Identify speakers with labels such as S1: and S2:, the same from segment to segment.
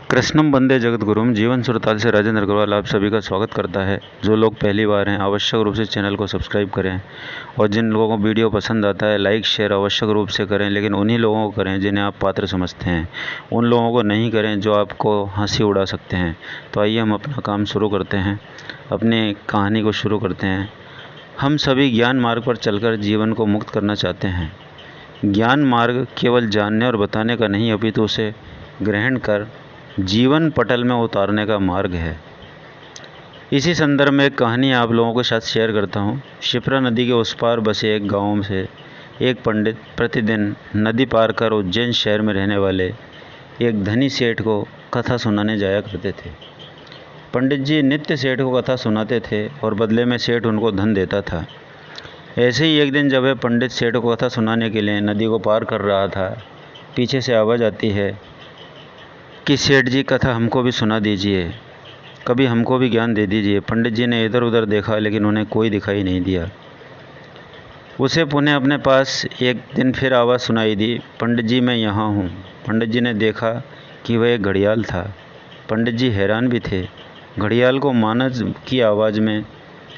S1: कृष्णम वंदे जगद्गुरुम। जीवन सुरताल से राजेंद्र अग्रवाल आप सभी का स्वागत करता है। जो लोग पहली बार हैं आवश्यक रूप से चैनल को सब्सक्राइब करें और जिन लोगों को वीडियो पसंद आता है लाइक शेयर आवश्यक रूप से करें, लेकिन उन्हीं लोगों को करें जिन्हें आप पात्र समझते हैं। उन लोगों को नहीं करें जो आपको हंसी उड़ा सकते हैं। तो आइए हम अपना काम शुरू करते हैं, अपनी कहानी को शुरू करते हैं। हम सभी ज्ञान मार्ग पर चलकर जीवन को मुक्त करना चाहते हैं। ज्ञान मार्ग केवल जानने और बताने का नहीं, अपितु उसे ग्रहण कर जीवन पटल में उतारने का मार्ग है। इसी संदर्भ में एक कहानी आप लोगों के साथ शेयर करता हूँ। शिप्रा नदी के उस पार बसे एक गांव से एक पंडित प्रतिदिन नदी पार कर उज्जैन शहर में रहने वाले एक धनी सेठ को कथा सुनाने जाया करते थे। पंडित जी नित्य सेठ को कथा सुनाते थे और बदले में सेठ उनको धन देता था। ऐसे ही एक दिन जब वह पंडित सेठ को कथा सुनाने के लिए नदी को पार कर रहा था, पीछे से आवाज़ आती है कि सेठ जी कथा हमको भी सुना दीजिए, कभी हमको भी ज्ञान दे दीजिए। पंडित जी ने इधर उधर देखा लेकिन उन्हें कोई दिखाई नहीं दिया। उसे पुनः अपने पास एक दिन फिर आवाज़ सुनाई दी, पंडित जी मैं यहाँ हूँ। पंडित जी ने देखा कि वह एक घड़ियाल था। पंडित जी हैरान भी थे, घड़ियाल को मानव की आवाज़ में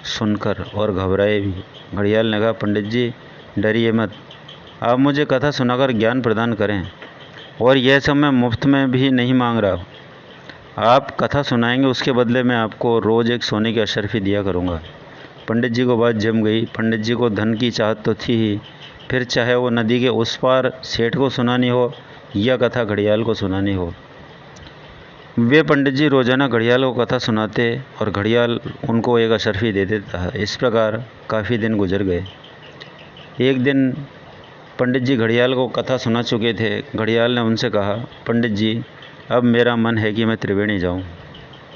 S1: सुनकर, और घबराए भी। घड़ियाल ने कहा, पंडित जी डरिए मत, आप मुझे कथा सुनाकर ज्ञान प्रदान करें, और यह सब मैं मुफ्त में भी नहीं मांग रहा। आप कथा सुनाएंगे उसके बदले में आपको रोज़ एक सोने की अशर्फी दिया करूँगा। पंडित जी को बात जम गई। पंडित जी को धन की चाहत तो थी ही, फिर चाहे वो नदी के उस पार सेठ को सुनानी हो या कथा घड़ियाल को सुनानी हो। वे पंडित जी रोज़ाना घड़ियाल को कथा सुनाते और घड़ियाल उनको एक अशर्फी दे देता था। इस प्रकार काफ़ी दिन गुजर गए। एक दिन पंडित जी घड़ियाल को कथा सुना चुके थे। घड़ियाल ने उनसे कहा, पंडित जी अब मेरा मन है कि मैं त्रिवेणी जाऊं।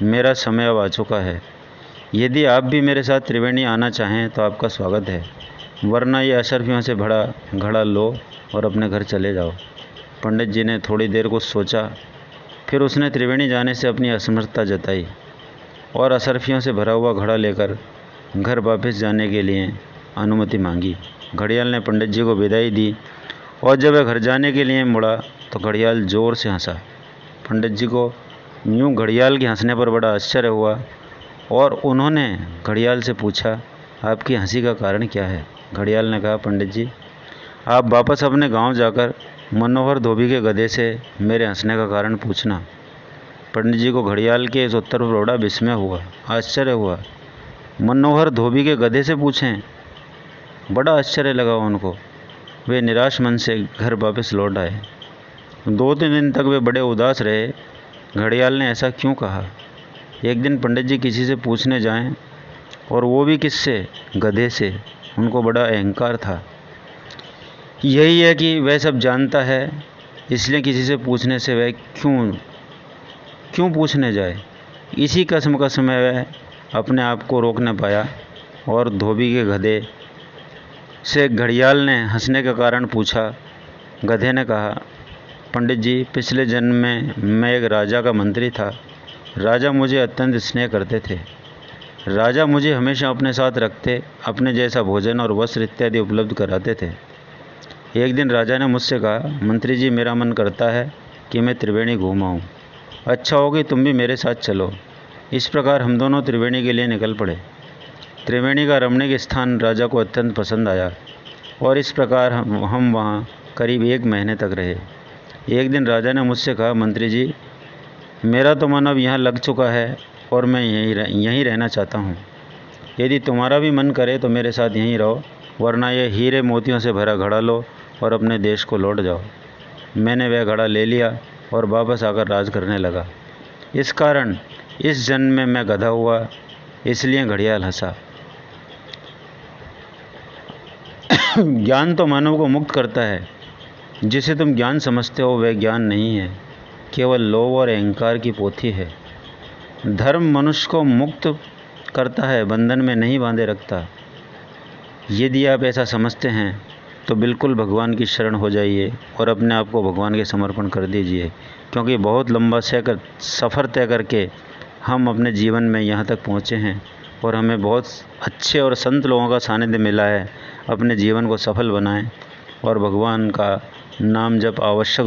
S1: मेरा समय अब आ चुका है। यदि आप भी मेरे साथ त्रिवेणी आना चाहें तो आपका स्वागत है, वरना ये अशर्फियों से भरा घड़ा लो और अपने घर चले जाओ। पंडित जी ने थोड़ी देर कुछ सोचा, फिर उसने त्रिवेणी जाने से अपनी असमर्थता जताई और अशर्फियों से भरा हुआ घड़ा लेकर घर वापस जाने के लिए अनुमति मांगी। घड़ियाल ने पंडित जी को विदाई दी और जब वह घर जाने के लिए मुड़ा तो घड़ियाल ज़ोर से हंसा। पंडित जी को यूँ घड़ियाल के हंसने पर बड़ा आश्चर्य हुआ और उन्होंने घड़ियाल से पूछा, आपकी हंसी का कारण क्या है? घड़ियाल ने कहा, पंडित जी आप वापस अपने गांव जाकर मनोहर धोबी के गधे से मेरे हंसने का कारण पूछना। पंडित जी को घड़ियाल के इस उत्तर पर बड़ा विस्मय हुआ, आश्चर्य हुआ। मनोहर धोबी के गधे से पूछें? बड़ा आश्चर्य लगा उनको। वे निराश मन से घर वापस लौट आए। 2-3 दिन तक वे बड़े उदास रहे। घड़ियाल ने ऐसा क्यों कहा? एक दिन पंडित जी किसी से पूछने जाएं, और वो भी किससे? गधे से। उनको बड़ा अहंकार था। यही है कि वह सब जानता है, इसलिए किसी से पूछने से वह क्यों पूछने जाए। इसी कसम में वह अपने आप को रोक न पाया और धोबी के गधे से घड़ियाल ने हंसने का कारण पूछा। गधे ने कहा, पंडित जी पिछले जन्म में मैं एक राजा का मंत्री था। राजा मुझे अत्यंत स्नेह करते थे। राजा मुझे हमेशा अपने साथ रखते, अपने जैसा भोजन और वस्त्र इत्यादि उपलब्ध कराते थे। एक दिन राजा ने मुझसे कहा, मंत्री जी मेरा मन करता है कि मैं त्रिवेणी घूम आऊँ। अच्छा हो कि तुम भी मेरे साथ चलो। इस प्रकार हम दोनों त्रिवेणी के लिए निकल पड़े। त्रिवेणी का रमणीक स्थान राजा को अत्यंत पसंद आया और इस प्रकार हम वहाँ करीब 1 महीने तक रहे। एक दिन राजा ने मुझसे कहा, मंत्री जी मेरा तो मन अब यहाँ लग चुका है और मैं यहीं रहना चाहता हूँ। यदि तुम्हारा भी मन करे तो मेरे साथ यहीं रहो, वरना ये हीरे मोतियों से भरा घड़ा लो और अपने देश को लौट जाओ। मैंने वह घड़ा ले लिया और वापस आकर राज करने लगा। इस कारण इस जन्म में मैं गधा हुआ, इसलिए घड़ियाल हंसा। ज्ञान तो मानव को मुक्त करता है। जिसे तुम ज्ञान समझते हो वह ज्ञान नहीं है, केवल लोभ और अहंकार की पोथी है। धर्म मनुष्य को मुक्त करता है, बंधन में नहीं बांधे रखता। यदि आप ऐसा समझते हैं तो बिल्कुल भगवान की शरण हो जाइए और अपने आप को भगवान के समर्पण कर दीजिए, क्योंकि बहुत लंबा सफ़र तय करके हम अपने जीवन में यहाँ तक पहुँचे हैं और हमें बहुत अच्छे और संत लोगों का सानिध्य मिला है। अपने जीवन को सफल बनाएं और भगवान का नाम जप आवश्यक